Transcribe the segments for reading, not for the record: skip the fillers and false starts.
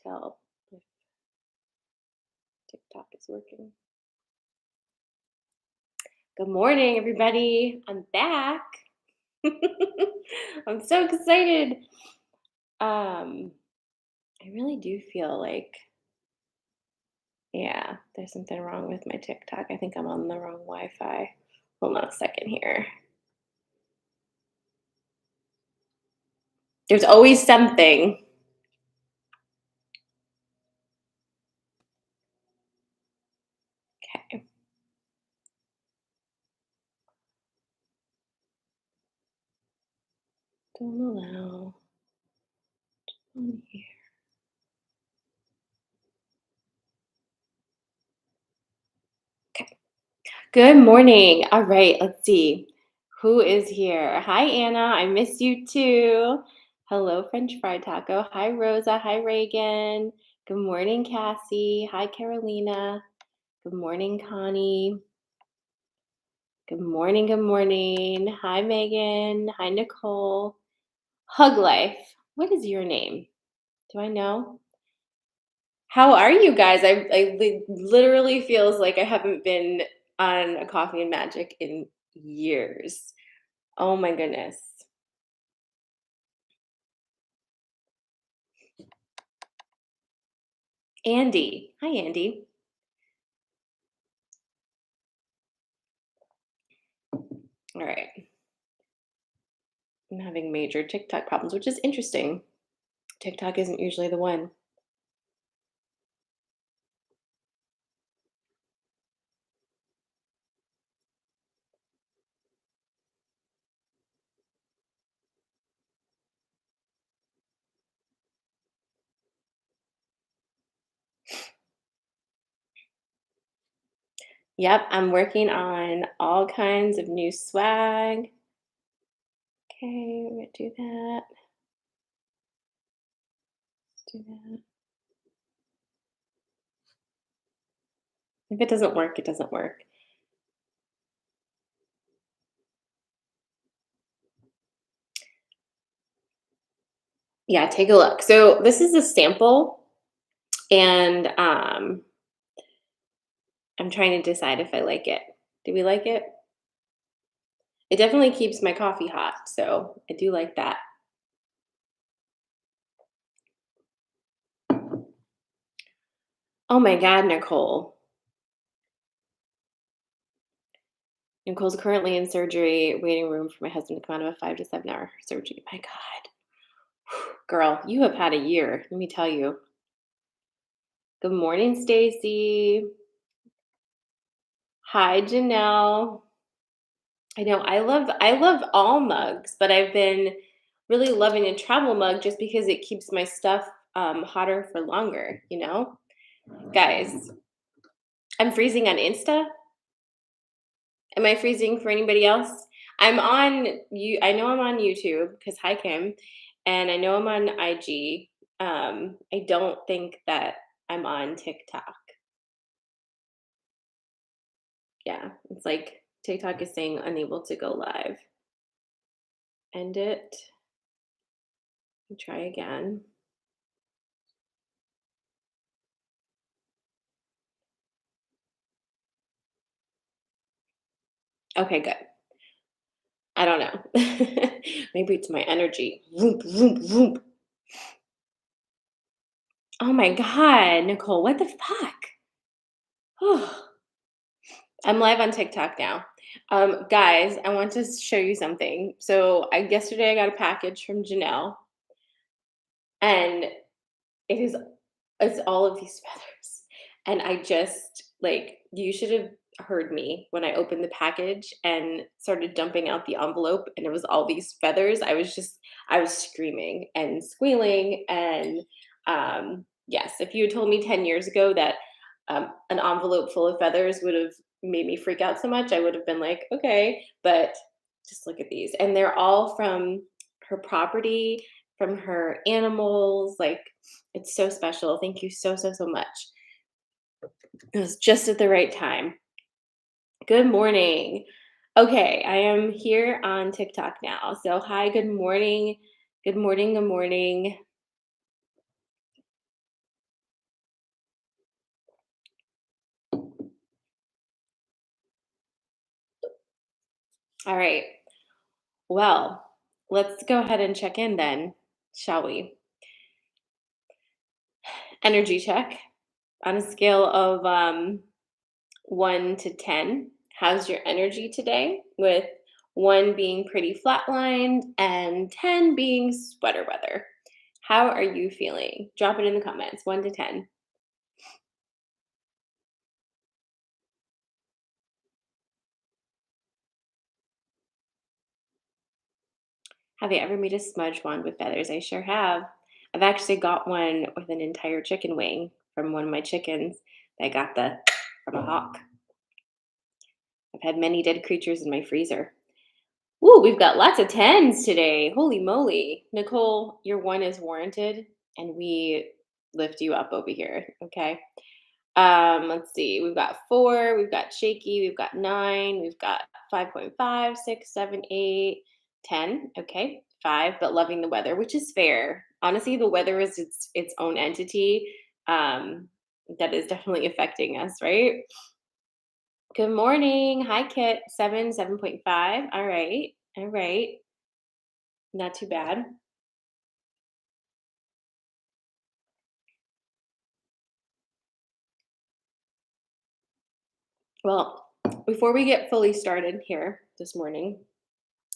tell if TikTok is working. Good morning, everybody. I'm back. I'm so excited. I really do feel like, yeah, there's something wrong with my TikTok. I think I'm on the wrong Wi-Fi. Hold on a second here. There's always something. Okay. Don't allow. On here. Okay. Good morning. All right, let's see. Who is here? Hi, Anna. I miss you too. Hello, French Fry Taco. Hi, Rosa. Hi, Reagan. Good morning, Cassie. Hi, Carolina. Good morning, Connie. Good morning. Good morning. Hi, Megan. Hi, Nicole. Hug Life. What is your name? Do I know? How are you guys? Literally feels like I haven't been on a Coffee and Magic in years. Oh my goodness. Andy. Hi, Andy. All right. I'm having major TikTok problems, which is interesting. TikTok isn't usually the one. Yep, I'm working on all kinds of new swag. Okay, we're gonna do that. Do that. If it doesn't work, it doesn't work. Yeah, take a look. So this is a sample, and I'm trying to decide if I like it. Do we like it? It definitely keeps my coffee hot, so I do like that. Oh my God, Nicole. Nicole's currently in surgery, waiting room for my husband to come out of a 5 to 7 hour surgery. My God. Girl, you have had a year, let me tell you. Good morning, Stacy. Hi, Janelle. I know I love all mugs, but I've been really loving a travel mug just because it keeps my stuff hotter for longer, you know? Guys, I'm freezing on Insta. Am I freezing for anybody else? I'm on you. I know I'm on YouTube because hi Kim, and I know I'm on IG. I don't think that I'm on TikTok. Yeah, it's like TikTok is saying unable to go live. End it. Try again. Okay, good. I don't know. Maybe it's my energy. Vroom, vroom, vroom. Oh my God, Nicole, what the fuck? I'm live on TikTok now. Guys, I want to show you something. So yesterday I got a package from Janelle, and it's all of these feathers. And I just like you should have heard me when I opened the package and started dumping out the envelope, and it was all these feathers. I was screaming and squealing, and yes, if you had told me 10 years ago that an envelope full of feathers would have made me freak out so much, I would have been like, okay, but just look at these. And they're all from her property, from her animals. Like, it's so special. Thank you so, so, so much. It was just at the right time. Good morning. Okay, I am here on TikTok now. So, hi, good morning. Good morning. Good morning. All right. Well, let's go ahead and check in then, shall we? Energy check on a scale of 1 to 10. How's your energy today? With 1 being pretty flatlined and 10 being sweater weather. How are you feeling? Drop it in the comments, 1 to 10. Have you ever made a smudge wand with feathers? I sure have. I've actually got one with an entire chicken wing from one of my chickens. I got the from a hawk. I've had many dead creatures in my freezer. Ooh, we've got lots of tens today. Holy moly. Nicole, your 1 is warranted, and we lift you up over here. Okay. Let's see. We've got 4, we've got shaky, we've got 9, we've got 5.5, 6, 7, 8, 10. Okay. 5, but loving the weather, which is fair. Honestly, the weather is its own entity. Um, that is definitely affecting us, right? Good morning. Hi, Kit. 7, 7.5. All right. All right. Not too bad. Well, before we get fully started here this morning,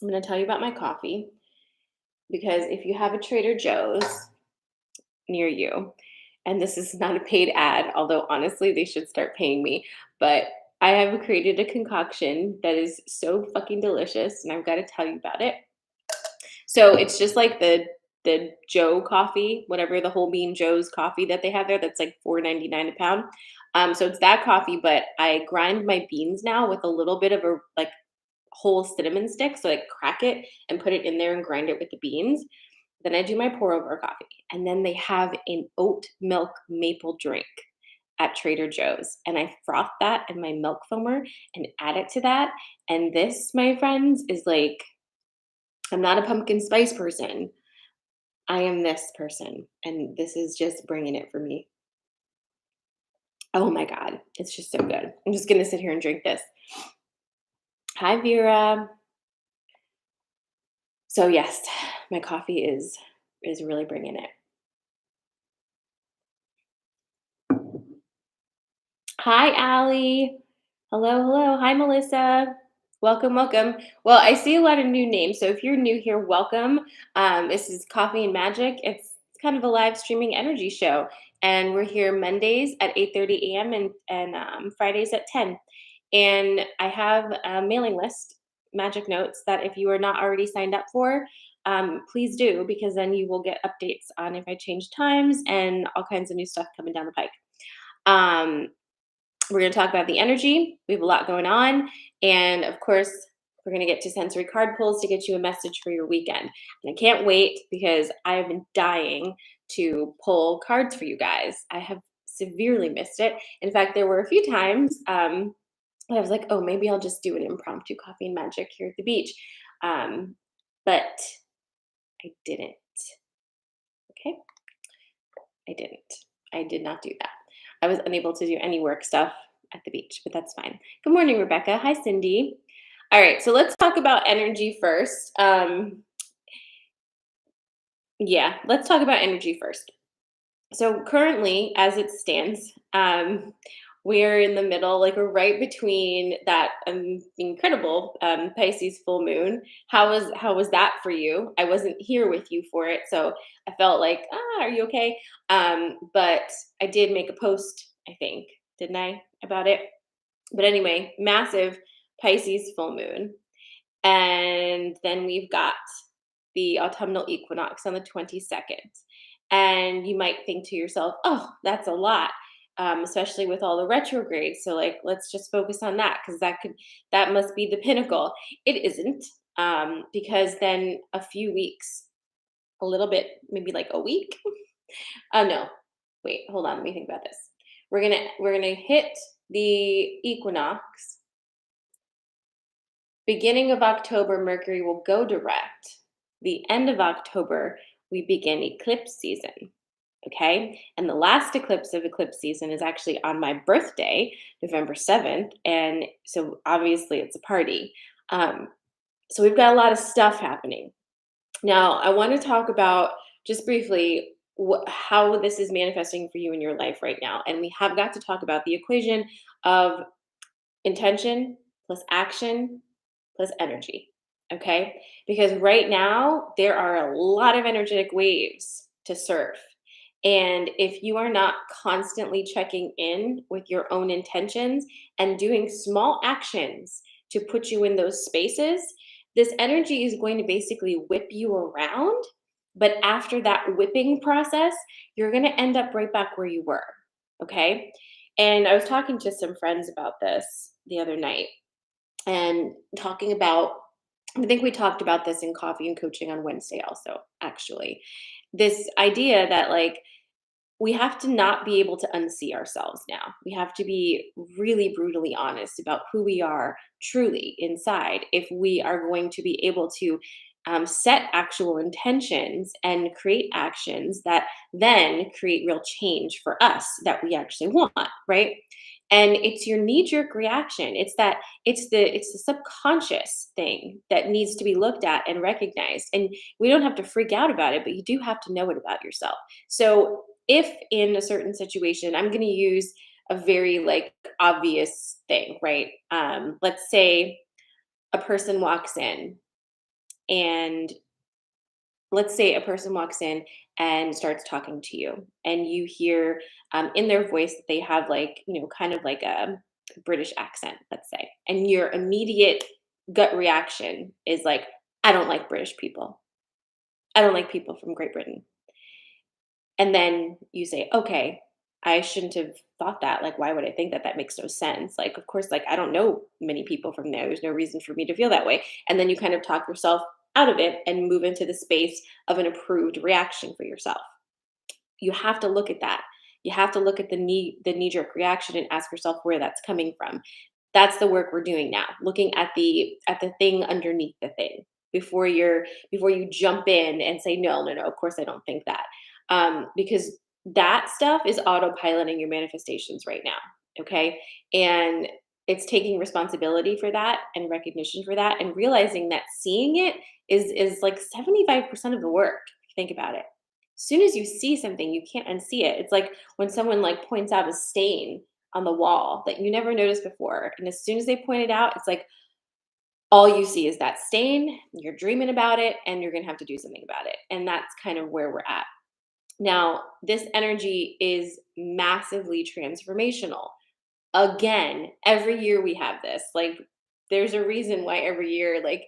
I'm going to tell you about my coffee because if you have a Trader Joe's near you, and this is not a paid ad, although honestly, they should start paying me, but I have created a concoction that is so fucking delicious, and I've got to tell you about it. So it's just like the Joe coffee, whatever the whole bean Joe's coffee that they have there. That's like 4.99 a pound. So it's that coffee, but I grind my beans now with a little bit of a like whole cinnamon stick. So I crack it and put it in there and grind it with the beans. Then I do my pour over coffee, and then they have an oat milk maple drink at Trader Joe's, and I froth that in my milk foamer and add it to that. And this, my friends, is like I'm not a pumpkin spice person. I am this person, and this is just bringing it for me. Oh my god, it's just so good. I'm just gonna sit here and drink this. Hi, Vera. So yes, my coffee is really bringing it. Hi, Allie. Hello, hello. Hi, Melissa. Welcome, welcome. Well, I see a lot of new names, so if you're new here, welcome. This is Coffee and Magic. It's kind of a live streaming energy show, and we're here Mondays at 8:30 a.m. and Fridays at 10. And I have a mailing list, Magic Notes, that if you are not already signed up for, please do because then you will get updates on if I change times and all kinds of new stuff coming down the pike. Um, we're going to talk about the energy. We have a lot going on. And of course, we're going to get to sensory card pulls to get you a message for your weekend. And I can't wait because I have been dying to pull cards for you guys. I have severely missed it. In fact, there were a few times I was like, oh, maybe I'll just do an impromptu coffee and magic here at the beach. Um, but I didn't. Okay. I didn't. I did not do that. I was unable to do any work stuff at the beach, but that's fine. Good morning, Rebecca. Hi, Cindy. All right, so let's talk about energy first. Yeah, let's talk about energy first. So currently, as it stands, we're in the middle, like we're right between that incredible Pisces full moon. How was that for you? I wasn't here with you for it, so I felt like, are you okay? But I did make a post, I think, didn't I, about it? But anyway, massive Pisces full moon, and then we've got the autumnal equinox on the 22nd. And you might think to yourself, oh, that's a lot, especially with all the retrogrades. So, like, let's just focus on that because that must be the pinnacle. It isn't, because then a few weeks, a little bit, maybe like a week. Oh, no. Wait, hold on. Let me think about this. We're gonna hit the equinox beginning of October. Mercury will go direct. The end of October, we begin eclipse season. Okay. And the last eclipse of eclipse season is actually on my birthday, November 7th. And so obviously it's a party. Um, So we've got a lot of stuff happening. Now, I want to talk about just briefly how this is manifesting for you in your life right now. And we have got to talk about the equation of intention plus action plus energy. Okay? Because right now, there are a lot of energetic waves to surf. And if you are not constantly checking in with your own intentions and doing small actions to put you in those spaces, this energy is going to basically whip you around. But after that whipping process, you're going to end up right back where you were. Okay. And I was talking to some friends about this the other night and talking about, I think we talked about this in coffee and coaching on Wednesday, also, actually. This idea that, like, we have to not be able to unsee ourselves now. We have to be really brutally honest about who we are truly inside if we are going to be able to set actual intentions and create actions that then create real change for us that we actually want, right? And it's your knee jerk reaction. It's the subconscious thing that needs to be looked at and recognized. And we don't have to freak out about it, but you do have to know it about yourself. So if in a certain situation, I'm going to use a very like obvious thing, right? Let's say a person walks in and let's say a person walks in and starts talking to you and you hear in their voice that they have like, kind of like a British accent, let's say, and your immediate gut reaction is like, I don't like British people. I don't like people from Great Britain. And then you say, "Okay, I shouldn't have thought that. Like, why would I think that? That makes no sense. Like, of course, like, I don't know many people from there. There's no reason for me to feel that way." And then you kind of talk yourself out of it and move into the space of an approved reaction for yourself. You have to look at that. You have to look at the knee jerk reaction and ask yourself where that's coming from. That's the work we're doing now, looking at the thing underneath the thing before you jump in and say, no, no, no, of course I don't think that. Because that stuff is autopiloting your manifestations right now. Okay. And it's taking responsibility for that and recognition for that and realizing that seeing it is like 75% of the work, if you think about it. As soon as you see something, you can't unsee it. It's like when someone like points out a stain on the wall that you never noticed before. And as soon as they point it out, it's like all you see is that stain, you're dreaming about it, and you're gonna have to do something about it. And that's kind of where we're at. Now, this energy is massively transformational. Again, every year we have this. Like, there's a reason why every year, like,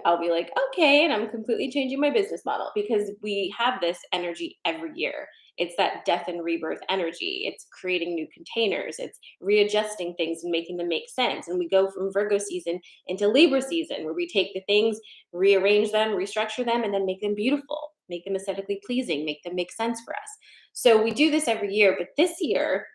I'll be like, okay, and I'm completely changing my business model because we have this energy every year. It's that death and rebirth energy. It's creating new containers. It's readjusting things and making them make sense. And we go from Virgo season into Libra season, where we take the things, rearrange them, restructure them, and then make them beautiful, make them aesthetically pleasing, make them make sense for us. So we do this every year, but this year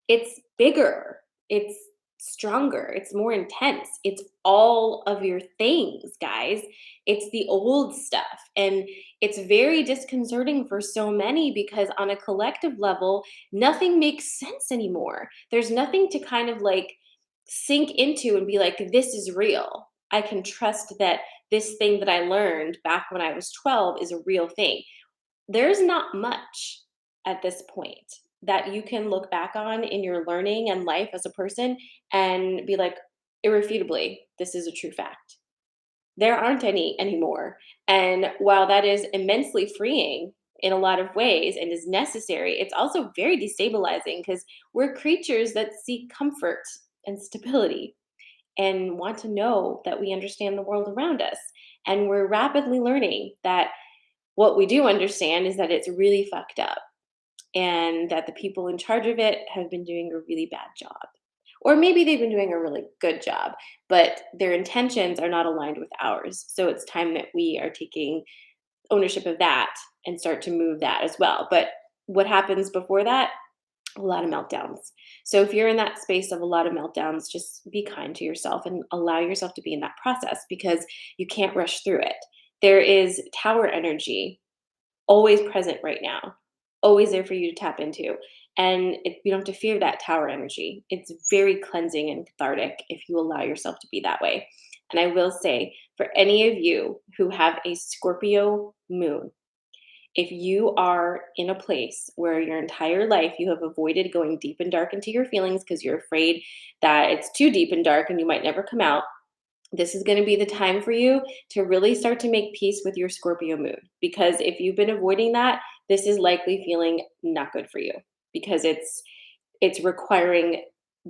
it's bigger, it's stronger, it's more intense. It's all of your things, guys. It's the old stuff. And it's very disconcerting for so many because, on a collective level, nothing makes sense anymore. There's nothing to kind of like sink into and be like, this is real. I can trust that this thing that I learned back when I was 12 is a real thing. There's not much at this point that you can look back on in your learning and life as a person and be like, irrefutably, this is a true fact. There aren't any anymore. And while that is immensely freeing in a lot of ways and is necessary, it's also very destabilizing because we're creatures that seek comfort and stability and want to know that we understand the world around us. And we're rapidly learning that what we do understand is that it's really fucked up and that the people in charge of it have been doing a really bad job. Or maybe they've been doing a really good job, but their intentions are not aligned with ours. So it's time that we are taking ownership of that and start to move that as well. But what happens before that? A lot of meltdowns. So if you're in that space of a lot of meltdowns, just be kind to yourself and allow yourself to be in that process because you can't rush through it. There is tower energy always present right now, always there for you to tap into. And you don't have to fear that tower energy. It's very cleansing and cathartic if you allow yourself to be that way. And I will say, for any of you who have a Scorpio moon, if you are in a place where your entire life you have avoided going deep and dark into your feelings because you're afraid that it's too deep and dark and you might never come out, this is going to be the time for you to really start to make peace with your Scorpio moon. Because if you've been avoiding that, this is likely feeling not good for you because it's requiring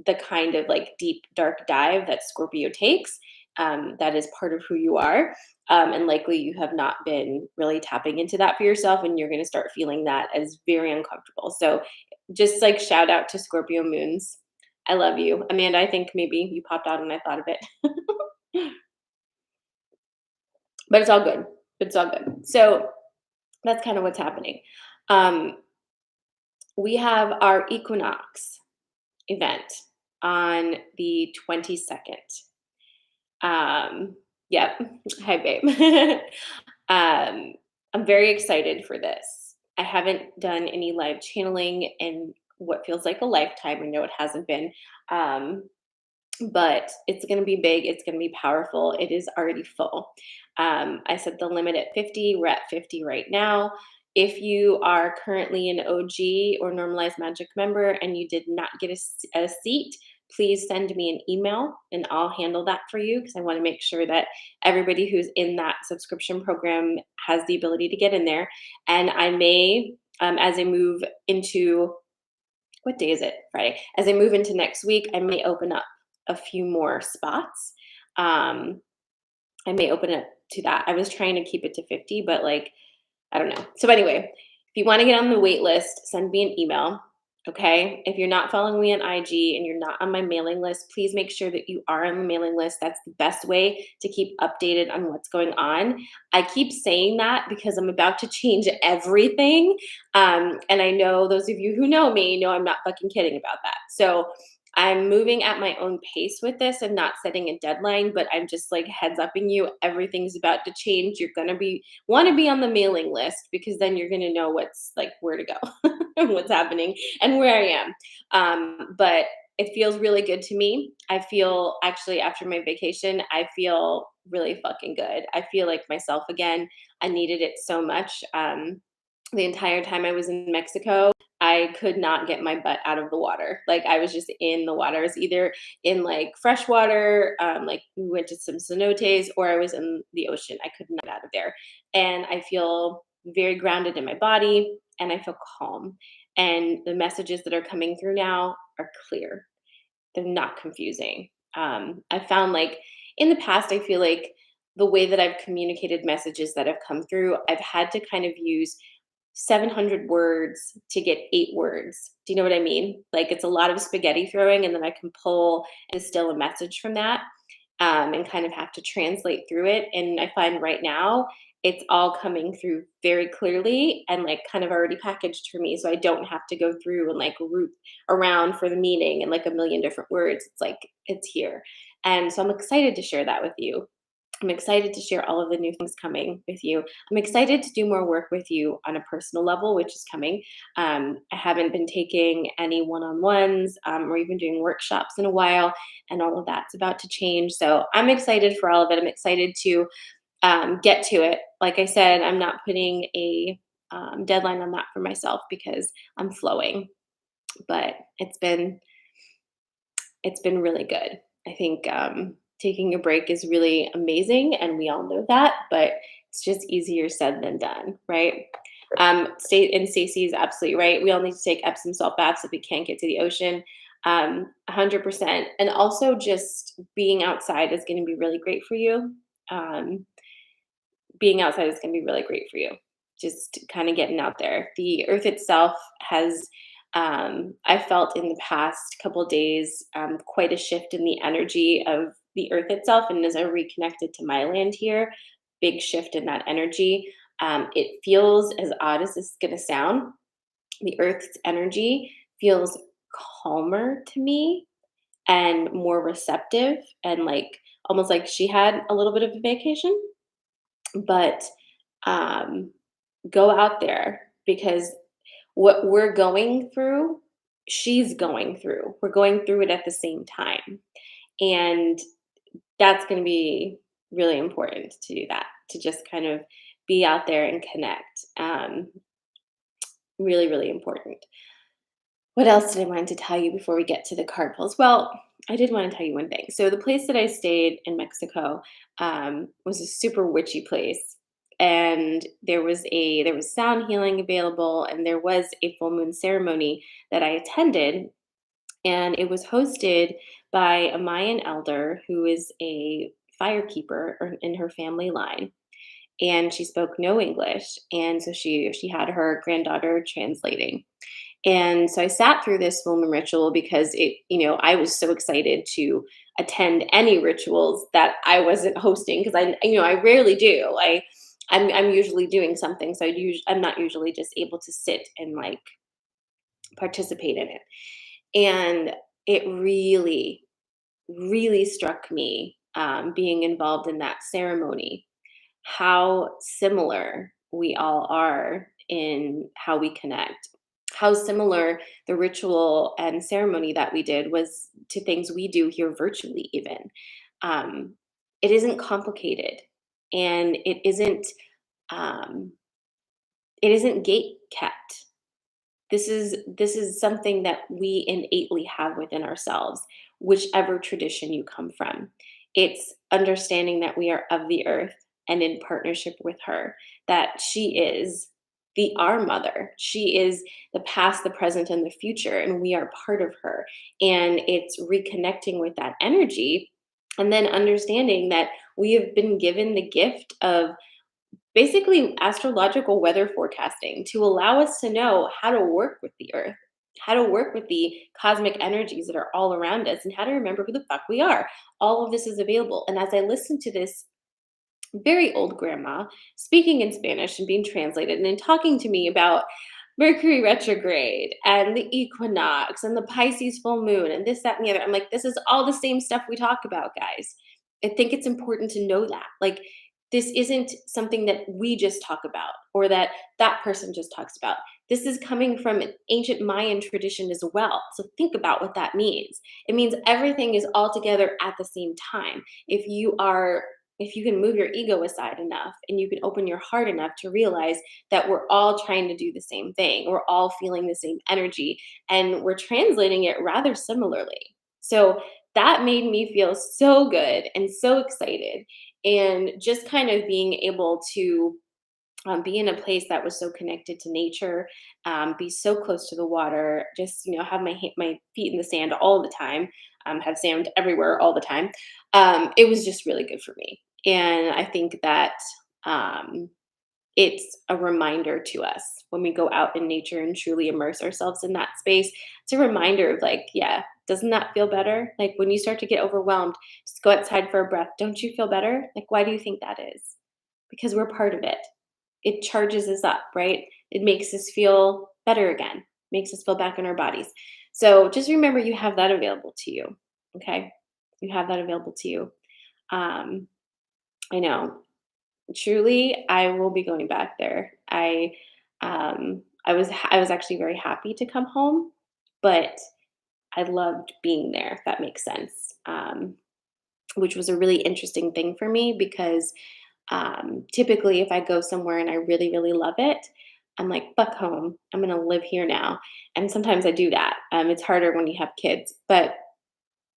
the kind of like deep dark dive that Scorpio takes. That is part of who you are. And likely you have not been really tapping into that for yourself, and you're going to start feeling that as very uncomfortable. So, just like shout out to Scorpio moons. I love you. Amanda, I think maybe you popped out and I thought of it. But it's all good. It's all good. So, that's kind of what's happening. Um, we have our Equinox event on the 22nd. Yep. Hi, babe. I'm very excited for this. I haven't done any live channeling in what feels like a lifetime. I know it hasn't been. Um, but it's going to be big. It's going to be powerful. It is already full. I set the limit at 50. We're at 50 right now. If you are currently an OG or Normalized Magic member and you did not get a seat, please send me an email and I'll handle that for you because I want to make sure that everybody who's in that subscription program has the ability to get in there. And I may, as I move into what day is it? Friday. As I move into next week, I may open up a few more spots. Um, I may open it to that. I was trying to keep it to 50, but like, I don't know. So anyway, if you want to get on the wait list, send me an email. Okay. If you're not following me on IG and you're not on my mailing list, please make sure that you are on the mailing list. That's the best way to keep updated on what's going on. I keep saying that because I'm about to change everything. And I know those of you who know me know I'm not fucking kidding about that. So I'm moving at my own pace with this and not setting a deadline, but I'm just like heads upping you. Everything's about to change. You're going to want to be on the mailing list because then you're going to know what's like where to go and what's happening and where I am. But it feels really good to me. I feel actually after my vacation, I feel really fucking good. I feel like myself again. I needed it so much. The entire time I was in Mexico, I could not get my butt out of the water. Like I was just in the water. I was either in like fresh water, like we went to some cenotes, or I was in the ocean. I could not get out of there. And I feel very grounded in my body and I feel calm. And the messages that are coming through now are clear. They're not confusing. I found like in the past, I feel like the way that I've communicated messages that have come through, I've had to kind of use 700 words to get 8 words. Do you know what I mean? Like it's a lot of spaghetti throwing, and then I can pull and distill a message from that, and kind of have to translate through it. And I find right now it's all coming through very clearly and like kind of already packaged for me. So I don't have to go through and like root around for the meaning and like a million different words. It's like it's here. And so I'm excited to share that with you. I'm excited to share all of the new things coming with you. I'm excited to do more work with you on a personal level, which is coming. I haven't been taking any one-on-ones or even doing workshops in a while, and all of that's about to change. So I'm excited for all of it. I'm excited to get to it. Like I said, I'm not putting a deadline on that for myself because I'm flowing, but it's been really good. I think taking a break is really amazing, and we all know that, but it's just easier said than done, right? Stacey is absolutely right. We all need to take Epsom salt baths if we can't get to the ocean. 100%. And also, just being outside is going to be really great for you. Um, Being outside is going to be really great for you. Just kind of getting out there. The earth itself has, I felt in the past couple days, quite a shift in the energy of the earth itself. And as I reconnected to my land here, big shift in that energy. It feels, as odd as this is going to sound, the earth's energy feels calmer to me and more receptive, and like almost like she had a little bit of a vacation. But um, go out there because what we're going through, she's going through. We're going through it at the same time. And that's going to be really important to do that, to just kind of be out there and connect. Really, really important. What else did I want to tell you before we get to the card pulls? Well, I did want to tell you one thing. So the place that I stayed in Mexico was a super witchy place, and there was sound healing available, and there was a full moon ceremony that I attended, and it was hosted by a Mayan elder who is a firekeeper in her family line, and she spoke no English, and so she had her granddaughter translating. And so I sat through this full moon ritual because I was so excited to attend any rituals that I wasn't hosting, because I rarely do. I'm usually doing something, so I'm not usually just able to sit and like participate in it. And it really, really struck me, being involved in that ceremony, how similar we all are in how we connect. How similar the ritual and ceremony that we did was to things we do here virtually, even. Um, it isn't complicated, and um, it isn't gate kept. This is something that we innately have within ourselves, whichever tradition you come from. It's understanding that we are of the earth and in partnership with her, that she is the our mother. She is the past, the present, and the future, and we are part of her. And it's reconnecting with that energy, and then understanding that we have been given the gift of basically astrological weather forecasting to allow us to know how to work with the earth, how to work with the cosmic energies that are all around us, and how to remember who the fuck we are. All of this is available. And as I listened to this very old grandma speaking in Spanish and being translated, and then talking to me about Mercury retrograde and the equinox and the Pisces full moon and this, that, and the other. I'm like, this is all the same stuff we talk about, guys. I think it's important to know that. Like, this isn't something that we just talk about or that that person just talks about. This is coming from an ancient Mayan tradition as well. So think about what that means. It means everything is all together at the same time. If you can move your ego aside enough and you can open your heart enough to realize that we're all trying to do the same thing, we're all feeling the same energy, and we're translating it rather similarly. So that made me feel so good and so excited. And just kind of being able to be in a place that was so connected to nature, be so close to the water, just have my feet in the sand all the time, have sand everywhere all the time. It was just really good for me, and I think that um, it's a reminder to us when we go out in nature and truly immerse ourselves in that space. It's a reminder of like, yeah, doesn't that feel better? Like when you start to get overwhelmed, just go outside for a breath. Don't you feel better? Like, why do you think that is? Because we're part of it. It charges us up, right? It makes us feel better again, makes us feel back in our bodies. So just remember you have that available to you. Okay. You have that available to you. Um, I know. Truly, I will be going back there. I was actually very happy to come home, but I loved being there, if that makes sense. Which was a really interesting thing for me because typically, if I go somewhere and I really, really love it, I'm like, fuck home. I'm going to live here now. And sometimes I do that. It's harder when you have kids. But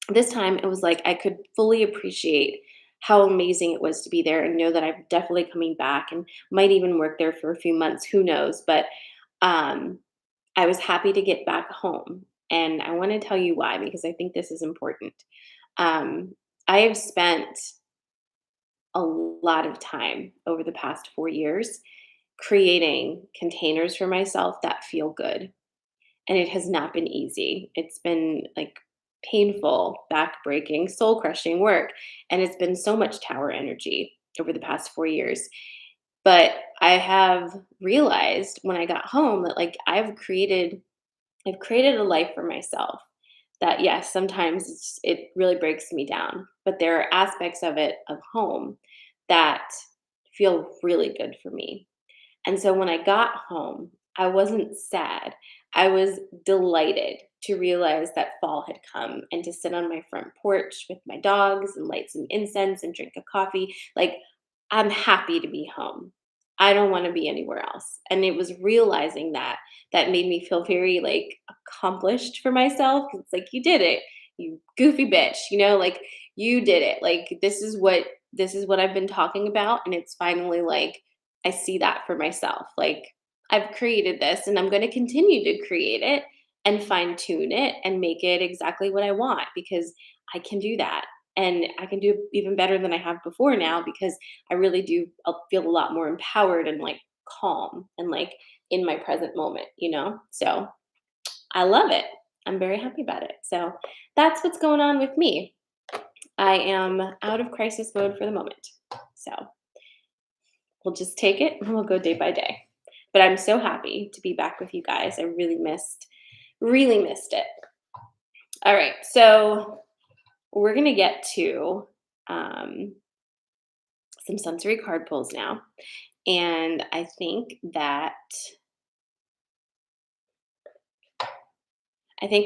this time it was like I could fully appreciate how amazing it was to be there and know that I'm definitely coming back and might even work there for a few months. Who knows? But um, I was happy to get back home. And I want to tell you why, because I think this is important. Um, I have spent a lot of time over the past 4 years creating containers for myself that feel good. And it has not been easy. It's been like painful, back-breaking, soul-crushing work. And it's been so much tower energy over the past 4 years. But I have realized when I got home that like I've created a life for myself that yes, sometimes it really breaks me down, but there are aspects of it of home that feel really good for me. And so when I got home, I wasn't sad. I was delighted to realize that fall had come and to sit on my front porch with my dogs and light some incense and drink a coffee. Like, I'm happy to be home. I don't want to be anywhere else. And it was realizing that that made me feel very like accomplished for myself. 'Cause it's like, you did it, you goofy bitch, like you did it. Like, this is what I've been talking about. And it's finally like I see that for myself. Like, I've created this and I'm going to continue to create it and fine tune it and make it exactly what I want because I can do that. And I can do even better than I have before now because I really do feel a lot more empowered and like calm and like in my present moment. So I love it. I'm very happy about it. So that's what's going on with me. I am out of crisis mode for the moment. So we'll just take it and we'll go day by day. But I'm so happy to be back with you guys. I really missed it. All right, so we're gonna get to some sensory card pulls now, and I think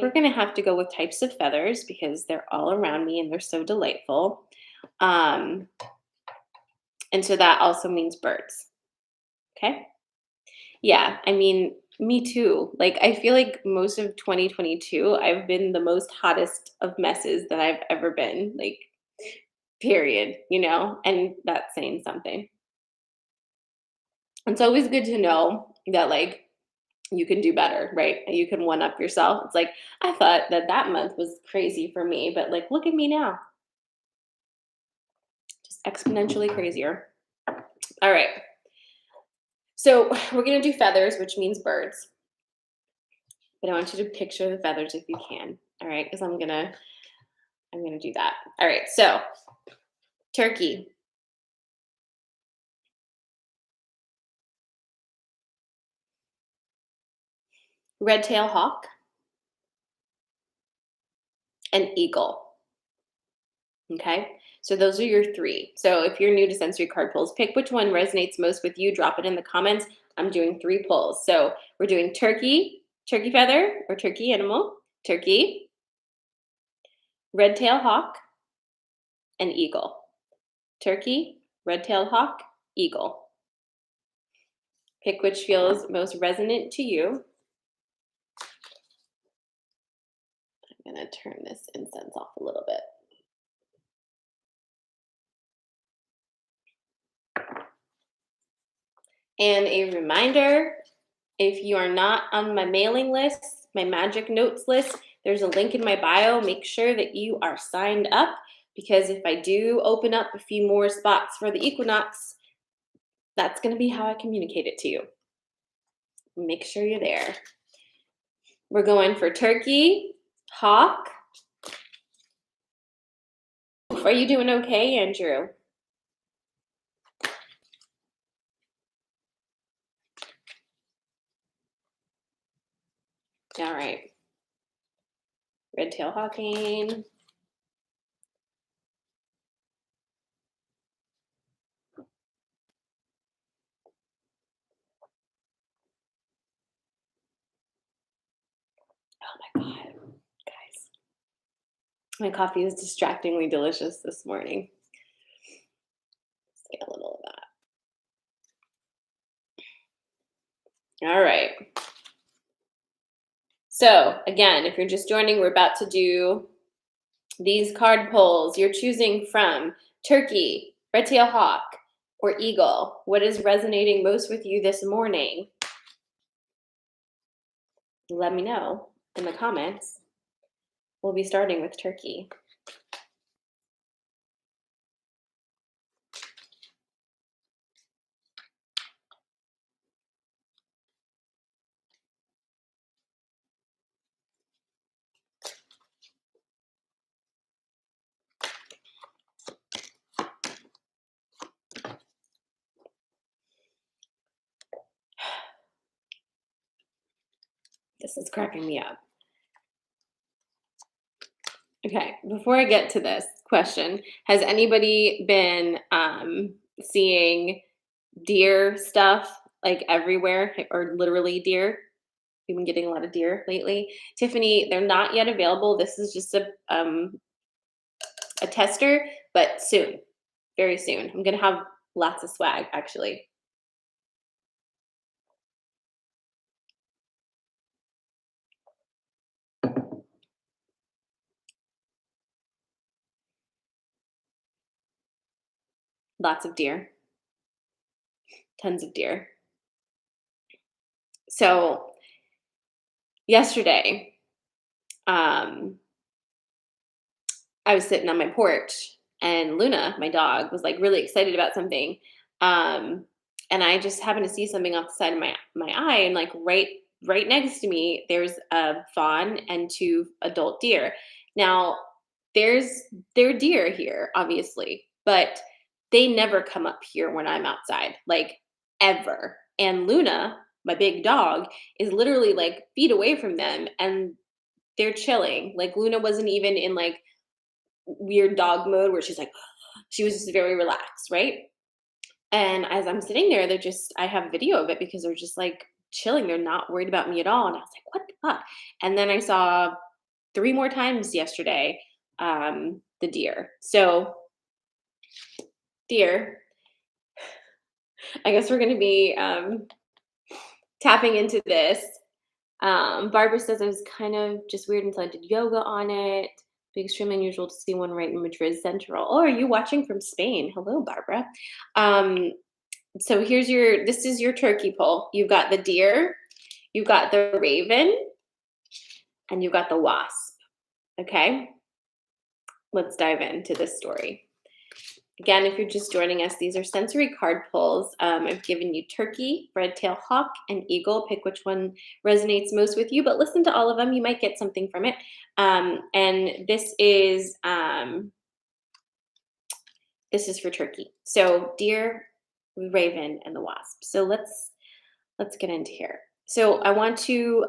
we're gonna have to go with types of feathers because they're all around me and they're so delightful. Um, and so that also means birds. Okay. Yeah, I mean, me too. Like, I feel like most of 2022, I've been the most hottest of messes that I've ever been, like, period, and that's saying something. It's always good to know that, like, you can do better, right? You can one up yourself. It's like, I thought that that month was crazy for me, but like, look at me now, just exponentially crazier. All right. So we're going to do feathers, which means birds. But I want you to picture the feathers if you can. All right, because I'm gonna do that. All right, so turkey, red-tailed hawk, and eagle. Okay, so those are your three. So if you're new to sensory card pulls, pick which one resonates most with you. Drop it in the comments. I'm doing 3 pulls. So we're doing turkey, turkey feather or turkey animal, turkey, red-tailed hawk, and eagle. Turkey, red-tailed hawk, eagle. Pick which feels most resonant to you. I'm going to turn this incense off a little bit. And a reminder, if you are not on my mailing list, my magic notes list, there's a link in my bio. Make sure that you are signed up because if I do open up a few more spots for the equinox, that's going to be how I communicate it to you. Make sure you're there. We're going for turkey, hawk. Are you doing okay, Andrew? All right. Red-tailed hawking. Oh my God, guys. My coffee is distractingly delicious this morning. Let's get a little of that. All right. So again, if you're just joining, we're about to do these card pulls. You're choosing from turkey, red-tailed hawk, or eagle. What is resonating most with you this morning? Let me know in the comments. We'll be starting with turkey. This is cracking me up. Okay, before I get to this question, has anybody been seeing deer stuff like everywhere, or literally deer. We've been getting a lot of deer lately. Tiffany, they're not yet available. This is just a tester, but soon, very soon. I'm gonna have lots of swag actually. Lots of deer, tons of deer. So yesterday, um, I was sitting on my porch and Luna, my dog, was like really excited about something. Um, and I just happened to see something off the side of my eye, and like right next to me, there's a fawn and two adult deer. Now, there's there are deer here, obviously, but they never come up here when I'm outside, like ever. And Luna, my big dog, is literally like feet away from them, and they're chilling. Like Luna wasn't even in like weird dog mode where she's like, she was just very relaxed, right? And as I'm sitting there, they're just, I have video of it because they're just like chilling. They're not worried about me at all. And I was like, what the fuck? And then I saw three more times yesterday the deer. So, deer, I guess we're going to be tapping into this. Barbara says it was kind of just weird until I did yoga on it. Be extremely unusual to see one right in Madrid Central. Oh, are you watching from Spain? Hello, Barbara. Um, so this is your turkey poll. You've got the deer, you've got the raven, and you've got the wasp. Okay, let's dive into this story. Again, if you're just joining us, these are sensory card pulls. I've given you turkey, red-tailed hawk, and eagle. Pick which one resonates most with you, but listen to all of them. You might get something from it. And this is for turkey. So deer, raven, and the wasp. So let's get into here. So I want to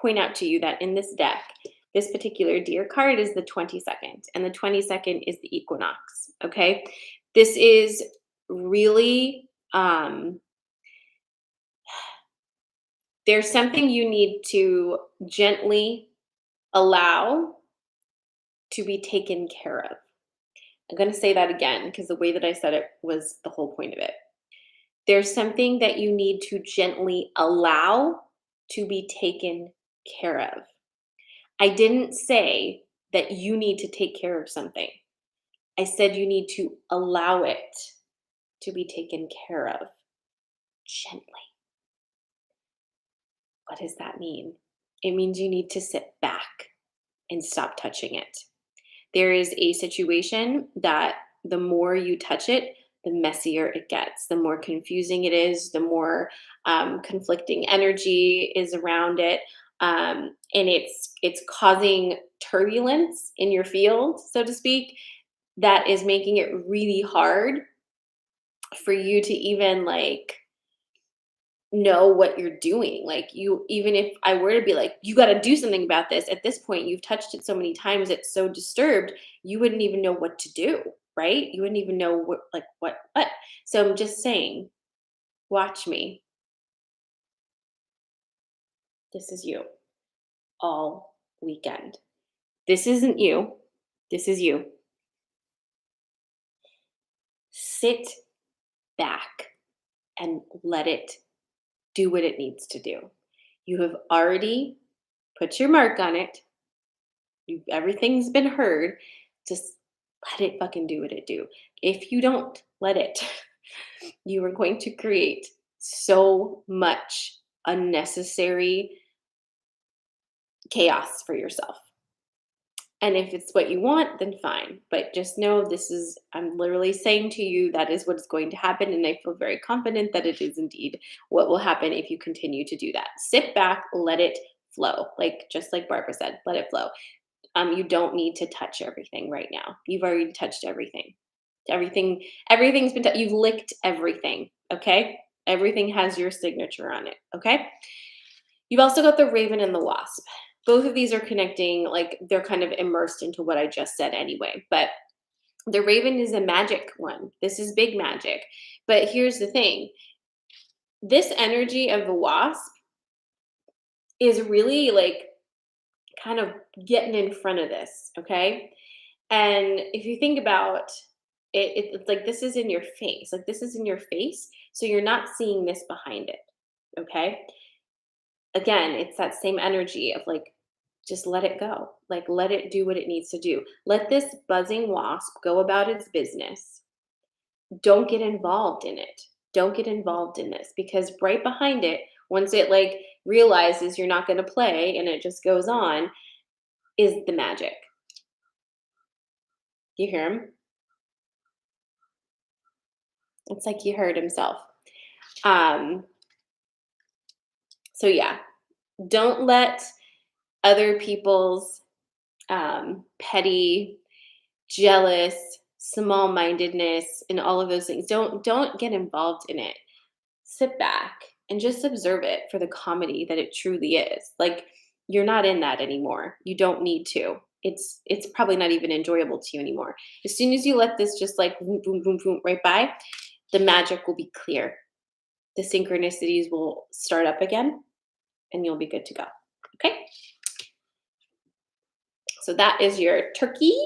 point out to you that in this deck, this particular deer card is the 22nd, and the 22nd is the equinox. Okay, this is really there's something you need to gently allow to be taken care of. I'm going to say that again because the way that I said it was the whole point of it. There's something that you need to gently allow to be taken care of. I didn't say that you need to take care of something. I said you need to allow it to be taken care of gently. What does that mean? It means you need to sit back and stop touching it. There is a situation that the more you touch it, the messier it gets, the more confusing it is, the more conflicting energy is around it. And it's causing turbulence in your field, so to speak, that is making it really hard for you to even like know what you're doing. Like you, even if I were to be like, you got to do something about this, at this point, you've touched it so many times, it's so disturbed, you wouldn't even know what to do, right? You wouldn't even know what, like, what. So I'm just saying, watch me. This is you all weekend. This isn't you. This is you. Sit back and let it do what it needs to do. You have already put your mark on it. Everything's been heard. Just let it fucking do what it do. If you don't let it, you are going to create so much unnecessary chaos for yourself. And if it's what you want, then fine. But just know I'm literally saying to you that is what is going to happen. And I feel very confident that it is indeed what will happen if you continue to do that. Sit back, let it flow. Just like Barbara said, let it flow. You don't need to touch everything right now. You've already touched everything. Everything's been you've licked everything. Okay. Everything has your signature on it. Okay. You've also got the raven and the wasp. Both of these are connecting, like they're kind of immersed into what I just said anyway. But the raven is a magic one. This is big magic. But here's the thing. this energy of the wasp is really like kind of getting in front of this, okay? And if you think about it, it's like this is in your face, like this is in your face. So you're not seeing this behind it, okay? Again, it's that same energy of like, just let it go. Like, let it do what it needs to do. Let this buzzing wasp go about its business. Don't get involved in it. Don't get involved in this because right behind it, once it like realizes you're not going to play and it just goes on, is the magic. You hear him? It's like he heard himself. Um, so yeah, don't let other people's petty, jealous, small-mindedness, and all of those things. Don't get involved in it. Sit back and just observe it for the comedy that it truly is. Like you're not in that anymore. You don't need to. It's probably not even enjoyable to you anymore. As soon as you let this just like boom, boom, boom, boom right by, the magic will be clear. The synchronicities will start up again and you'll be good to go. Okay? So that is your turkey.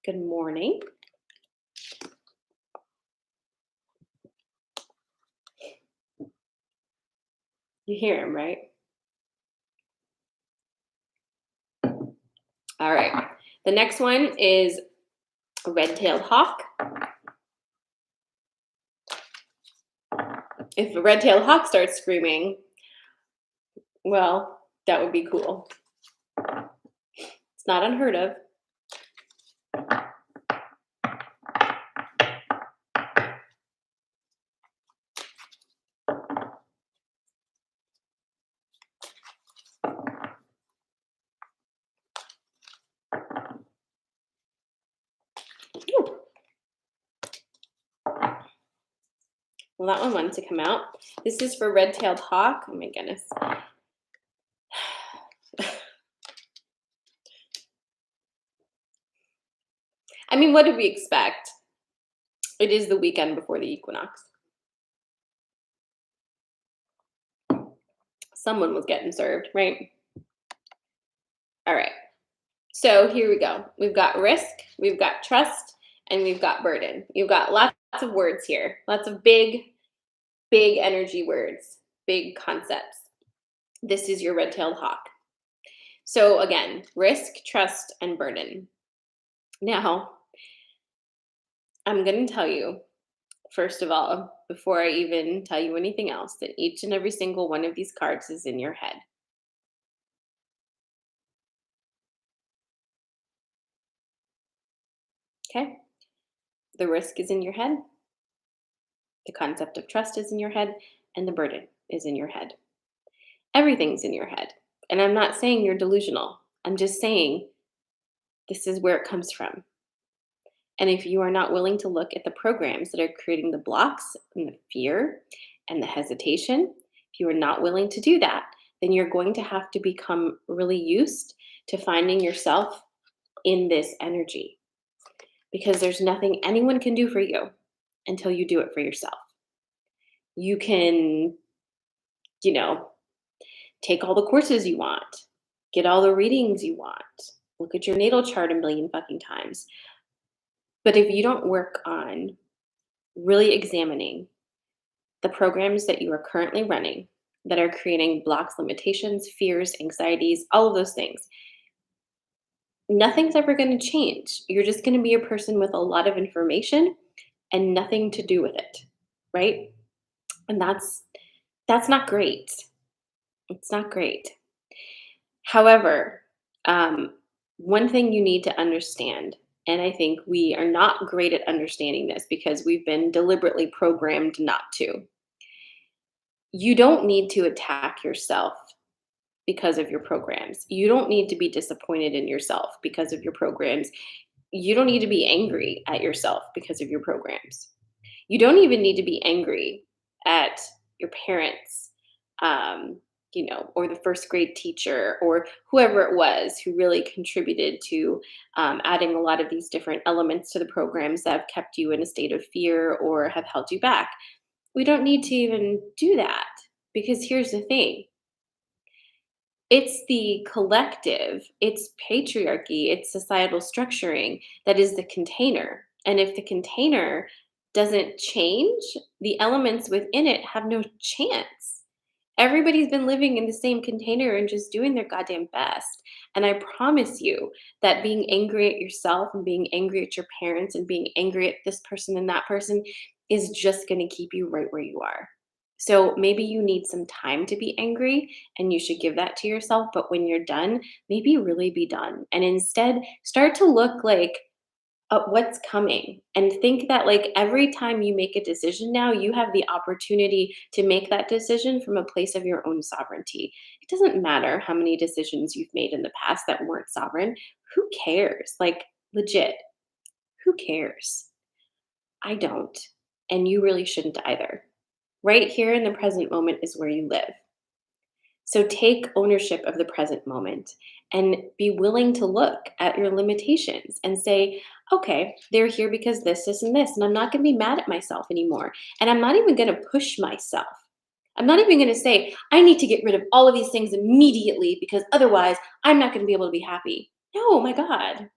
Good morning. You hear him, right? All right. The next one is a red-tailed hawk. If a red-tailed hawk starts screaming, well, that would be cool. It's not unheard of. Ooh. Well, that one wanted to come out. This is for red-tailed hawk. Oh my goodness. I mean, what did we expect? It is the weekend before the equinox. Someone was getting served, right? All right. So here we go. We've got risk, we've got trust, and we've got burden. You've got lots of words here, lots of big energy words, big concepts. This is your red-tailed hawk. So again, risk, trust, and burden. Now, I'm going to tell you, first of all, before I even tell you anything else, that each and every single one of these cards is in your head. Okay? The risk is in your head, the concept of trust is in your head, and the burden is in your head. Everything's in your head. And I'm not saying you're delusional. I'm just saying this is where it comes from. And if you are not willing to look at the programs that are creating the blocks and the fear and the hesitation, if you are not willing to do that, then you're going to have to become really used to finding yourself in this energy. Because there's nothing anyone can do for you until you do it for yourself. You can, take all the courses you want, get all the readings you want, look at your natal chart a million fucking times. But if you don't work on really examining the programs that you are currently running that are creating blocks, limitations, fears, anxieties, all of those things, nothing's ever going to change. You're just going to be a person with a lot of information and nothing to do with it, right? And that's not great. It's not great. However, one thing you need to understand, and I think we are not great at understanding this because we've been deliberately programmed not to. You don't need to attack yourself because of your programs. You don't need to be disappointed in yourself because of your programs. You don't need to be angry at yourself because of your programs. You don't even need to be angry at your parents, or the first grade teacher or whoever it was who really contributed to adding a lot of these different elements to the programs that have kept you in a state of fear or have held you back. We don't need to even do that because here's the thing. It's the collective, it's patriarchy, it's societal structuring that is the container. And if the container doesn't change, the elements within it have no chance. Everybody's been living in the same container and just doing their goddamn best. And I promise you that being angry at yourself and being angry at your parents and being angry at this person and that person is just going to keep you right where you are. So maybe you need some time to be angry and you should give that to yourself. But when you're done, maybe really be done. And instead, start to look like what's coming and think that like every time you make a decision now, you have the opportunity to make that decision from a place of your own sovereignty. It doesn't matter how many decisions you've made in the past that weren't sovereign. Who cares? Like, legit, who cares? I don't. And you really shouldn't either. Right here in the present moment is where you live. So take ownership of the present moment and be willing to look at your limitations and say, okay, they're here because this, and this. And I'm not going to be mad at myself anymore. And I'm not even going to push myself. I'm not even going to say, I need to get rid of all of these things immediately because otherwise I'm not going to be able to be happy. No, my God,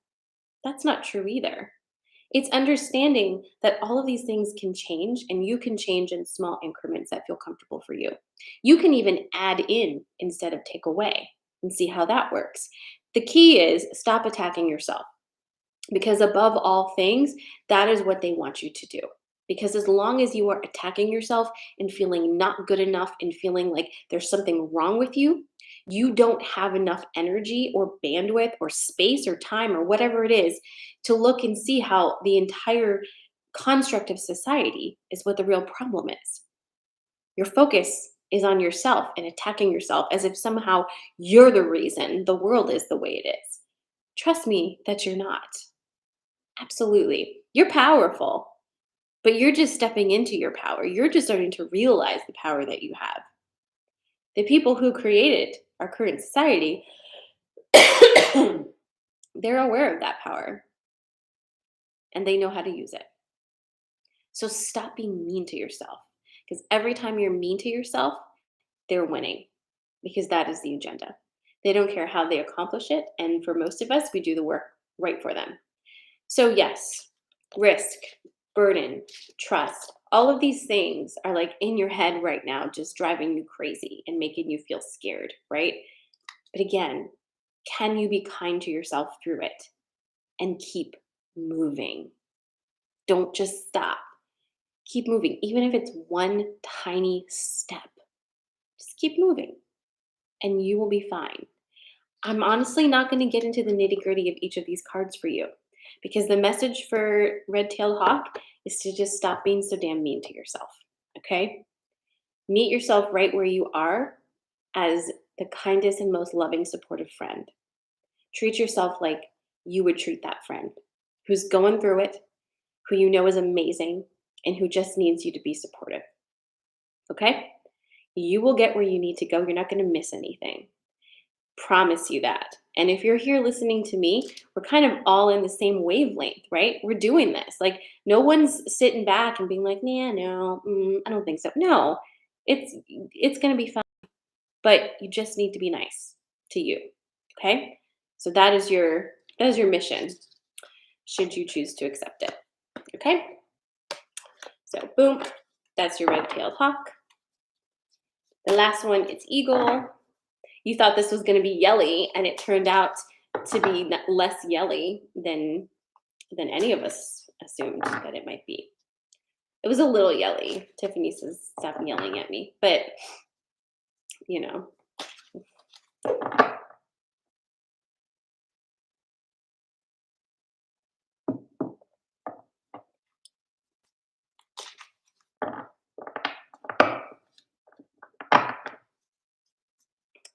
that's not true either. It's understanding that all of these things can change and you can change in small increments that feel comfortable for you. You can even add in instead of take away and see how that works. The key is stop attacking yourself because, above all things, that is what they want you to do. Because as long as you are attacking yourself and feeling not good enough and feeling like there's something wrong with you, you don't have enough energy or bandwidth or space or time or whatever it is to look and see how the entire construct of society is what the real problem is. Your focus is on yourself and attacking yourself as if somehow you're the reason the world is the way it is. Trust me that you're not. Absolutely. You're powerful, but you're just stepping into your power. You're just starting to realize the power that you have. The people who created our current society, they're aware of that power and they know how to use it. So stop being mean to yourself because every time you're mean to yourself, they're winning because that is the agenda. They don't care how they accomplish it. And for most of us, we do the work right for them. So, yes, risk, burden, trust, all of these things are like in your head right now, just driving you crazy and making you feel scared, right? But again, can you be kind to yourself through it and keep moving? Don't just stop. Keep moving, even if it's one tiny step. Just keep moving and you will be fine. I'm honestly not going to get into the nitty gritty of each of these cards for you because the message for Red-tailed Hawk is to just stop being so damn mean to yourself. Okay? Meet yourself right where you are as the kindest and most loving, supportive friend. Treat yourself like you would treat that friend who's going through it, who you know is amazing, and who just needs you to be supportive. Okay? You will get where you need to go. You're not going to miss anything. Promise you that. And if you're here listening to me, we're kind of all in the same wavelength, right? We're doing this. Like, no one's sitting back and being like, "Nah, no, I don't think so." No, it's going to be fun, but you just need to be nice to you. Okay? So that is your mission. Should you choose to accept it. Okay? So boom, that's your red-tailed hawk. The last one, it's eagle. You thought this was going to be yelly, and it turned out to be less yelly than any of us assumed that it might be. It was a little yelly. Tiffany says, "Stop yelling at me," but you know.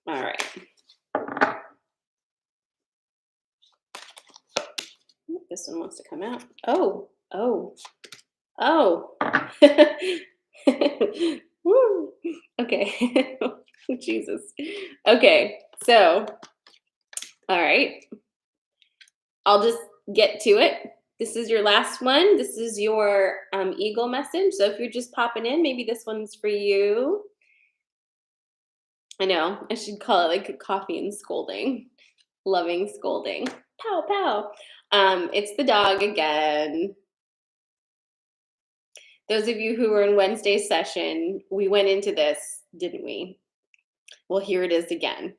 All right. This one wants to come out. Oh. Woo. Okay. Jesus. Okay. So, all right. I'll just get to it. This is your last one. This is your eagle message. So if you're just popping in, maybe this one's for you. I know, I should call it like a coffee and scolding, loving scolding. Pow, pow. It's the dog again. Those of you who were in Wednesday's session, we went into this, didn't we? Well, here it is again.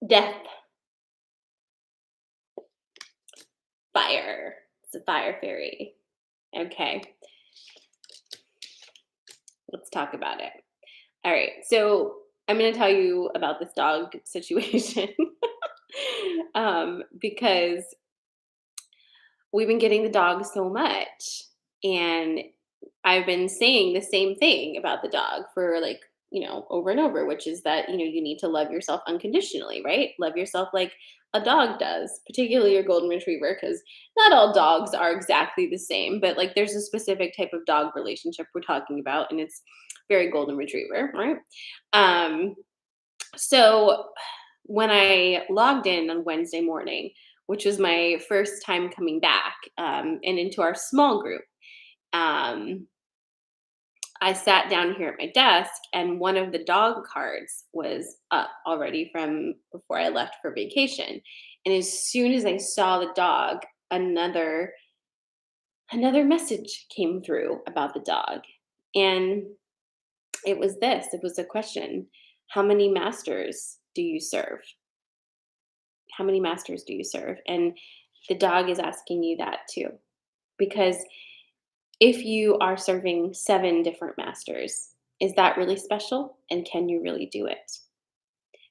Death, fire. It's a fire fairy. Okay, let's talk about it. All right, so I'm going to tell you about this dog situation because we've been getting the dog so much, and I've been saying the same thing about the dog for like, over and over, which is that, you need to love yourself unconditionally, right? Love yourself like a dog does, particularly your golden retriever, because not all dogs are exactly the same, but like there's a specific type of dog relationship we're talking about, and it's very golden retriever, right? Um, so when I logged in on Wednesday morning, which was my first time coming back and into our small group, um, I sat down here at my desk and one of the dog cards was up already from before I left for vacation. And as soon as I saw the dog, another message came through about the dog. And it was a question. How many masters do you serve? How many masters do you serve? And the dog is asking you that too. Because if you are serving 7 different masters, is that really special? And can you really do it?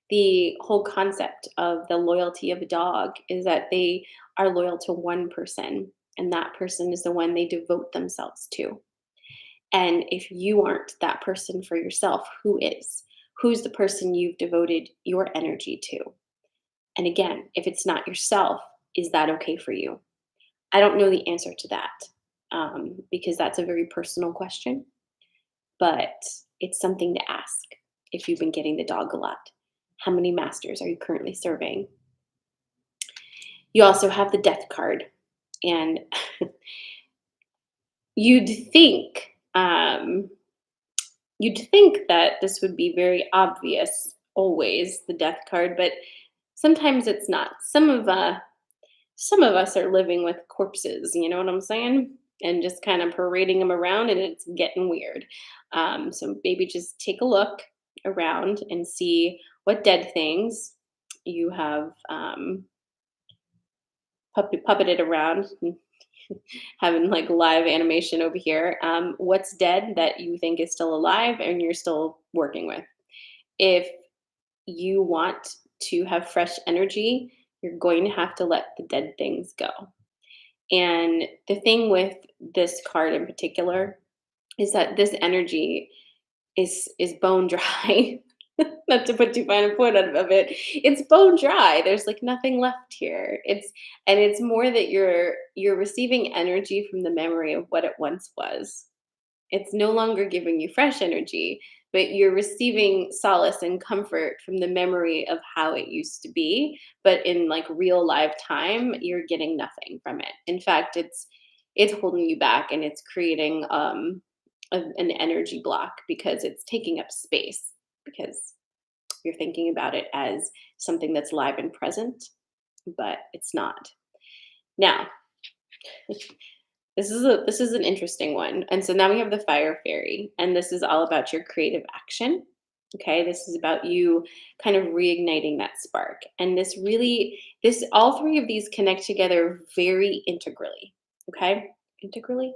The whole concept of the loyalty of a dog is that they are loyal to one person, and that person is the one they devote themselves to. And if you aren't that person for yourself, who is? Who's the person you've devoted your energy to? And again, if it's not yourself, is that okay for you? I don't know the answer to that because that's a very personal question, but it's something to ask if you've been getting the dog a lot. How many masters are you currently serving? You also have the death card, and you'd think um, you'd think that this would be very obvious always, the death card, but sometimes it's not. Some of us are living with corpses, you know what I'm saying? And just kind of parading them around, and it's getting weird. So maybe just take a look around and see what dead things you have puppeted around, having like live animation over here. What's dead that you think is still alive and you're still working with? If you want to have fresh energy, you're going to have to let the dead things go. And the thing with this card in particular is that this energy is bone dry. Not to put too fine a point of it, it's bone dry. There's like nothing left here. It's more that you're receiving energy from the memory of what it once was. It's no longer giving you fresh energy, but you're receiving solace and comfort from the memory of how it used to be. But in like real live time, you're getting nothing from it. In fact, it's holding you back and it's creating an energy block because it's taking up space because you're thinking about it as something that's live and present, but it's not. Now, this is an interesting one. And so now we have the fire fairy, and this is all about your creative action. Okay, this is about you kind of reigniting that spark. And this all three of these connect together very integrally. Okay, integrally,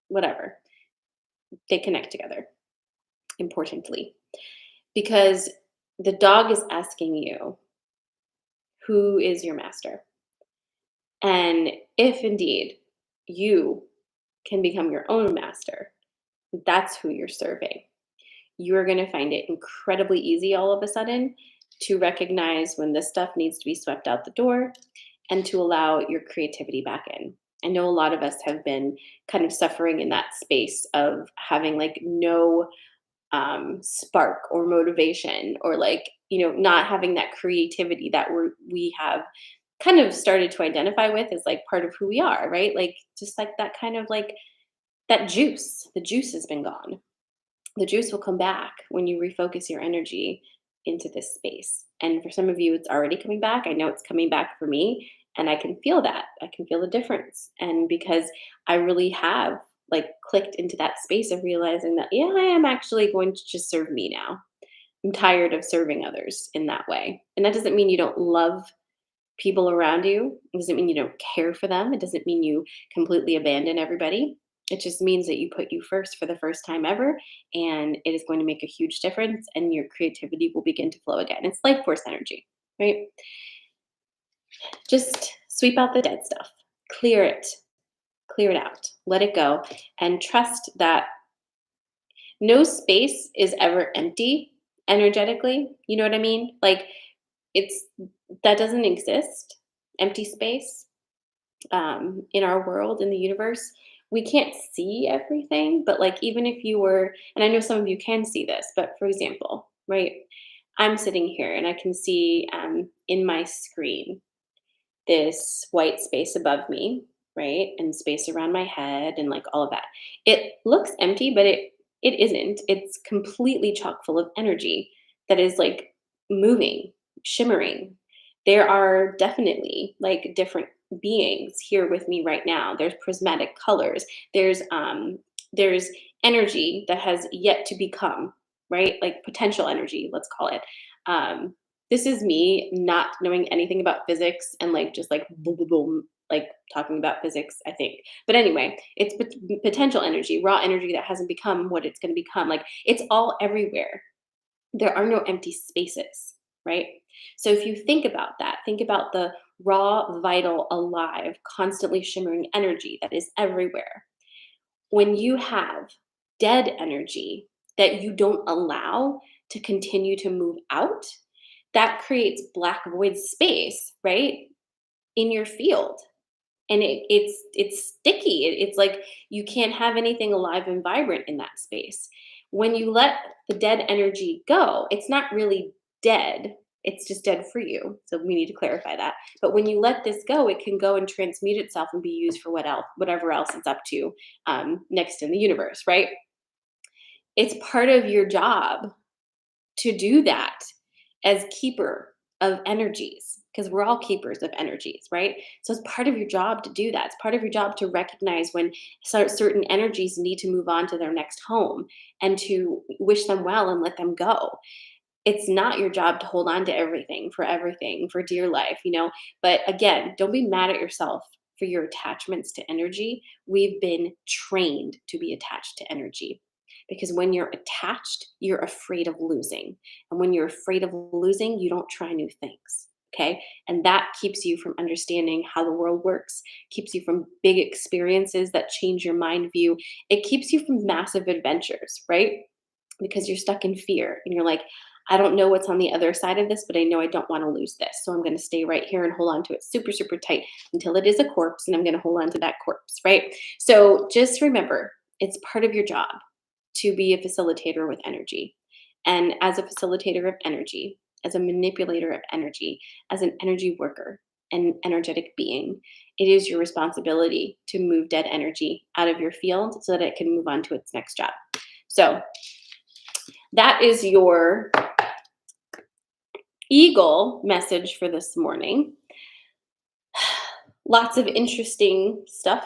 whatever. They connect together importantly because the dog is asking you, who is your master? And if indeed you can become your own master, that's who you're serving. You're going to find it incredibly easy all of a sudden to recognize when this stuff needs to be swept out the door and to allow your creativity back in. I know a lot of us have been kind of suffering in that space of having like no spark or motivation or like, not having that creativity that we have kind of started to identify with as like part of who we are, right? Like just like that kind of like that juice. The juice has been gone. The juice will come back when you refocus your energy into this space. And for some of you, it's already coming back. I know it's coming back for me, and I can feel that. I can feel the difference. And because I really have like clicked into that space of realizing that, yeah, I am actually going to just serve me now. I'm tired of serving others in that way. And that doesn't mean you don't love people around you. It doesn't mean you don't care for them. It doesn't mean you completely abandon everybody. It just means that you put you first for the first time ever, and it is going to make a huge difference, and your creativity will begin to flow again. It's life force energy, right? Just sweep out the dead stuff, clear it out, let it go, and trust that no space is ever empty energetically. You know what I mean? Like it's that doesn't exist, empty space in our world, in the universe. We can't see everything, but like even if you were, and I know some of you can see this, but for example, right, I'm sitting here and I can see in my screen this white space above me, right, and space around my head and like all of that. It looks empty, but it isn't. It's completely chock full of energy that is like moving, shimmering. There are definitely like different beings here with me right now. There's prismatic colors. There's energy that has yet to become, right? Like potential energy, let's call it. This is me not knowing anything about physics and like just like boom, boom, boom, like talking about physics, I think. But anyway, it's potential energy, raw energy that hasn't become what it's going to become. Like it's all everywhere. There are no empty spaces, right? So if you think about that, think about the raw, vital, alive, constantly shimmering energy that is everywhere. When you have dead energy that you don't allow to continue to move out, that creates black void space, right, in your field. And it's sticky. It's like you can't have anything alive and vibrant in that space. When you let the dead energy go, it's not really dead. It's just dead for you. So we need to clarify that. But when you let this go, it can go and transmute itself and be used for whatever else it's up to next in the universe, right? It's part of your job to do that as keeper of energies, because we're all keepers of energies, right? So it's part of your job to do that. It's part of your job to recognize when certain energies need to move on to their next home and to wish them well and let them go. It's not your job to hold on to everything for dear life, you know. But again, don't be mad at yourself for your attachments to energy. We've been trained to be attached to energy, because when you're attached, you're afraid of losing. And when you're afraid of losing, you don't try new things. Okay. And that keeps you from understanding how the world works, keeps you from big experiences that change your mind view. It keeps you from massive adventures, right? Because you're stuck in fear and you're like, I don't know what's on the other side of this, but I know I don't want to lose this. So I'm going to stay right here and hold on to it super, super tight until it is a corpse. And I'm going to hold on to that corpse, right? So just remember, it's part of your job to be a facilitator with energy. And as a facilitator of energy, as a manipulator of energy, as an energy worker, an energetic being, it is your responsibility to move dead energy out of your field so that it can move on to its next job. So that is your eagle message for this morning. Lots of interesting stuff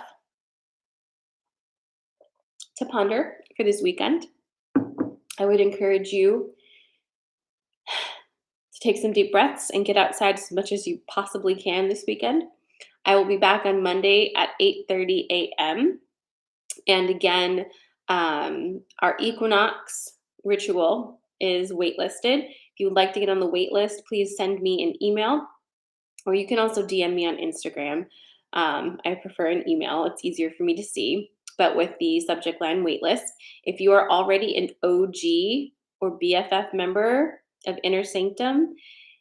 to ponder for this weekend. I would encourage you to take some deep breaths and get outside as much as you possibly can this weekend. I will be back on Monday at 8:30 a.m. And again, our Equinox ritual is waitlisted. If you would like to get on the wait list, please send me an email, or you can also DM me on Instagram. I prefer an email. It's easier for me to see, but with the subject line waitlist. If you are already an OG or BFF member of Inner Sanctum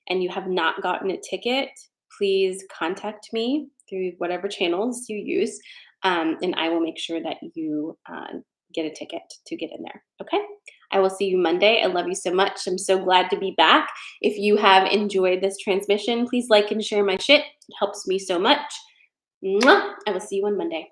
and you have not gotten a ticket, please contact me through whatever channels you use, and I will make sure that you get a ticket to get in there. Okay? I will see you Monday. I love you so much. I'm so glad to be back. If you have enjoyed this transmission, please like and share my shit. It helps me so much. Mwah! I will see you on Monday.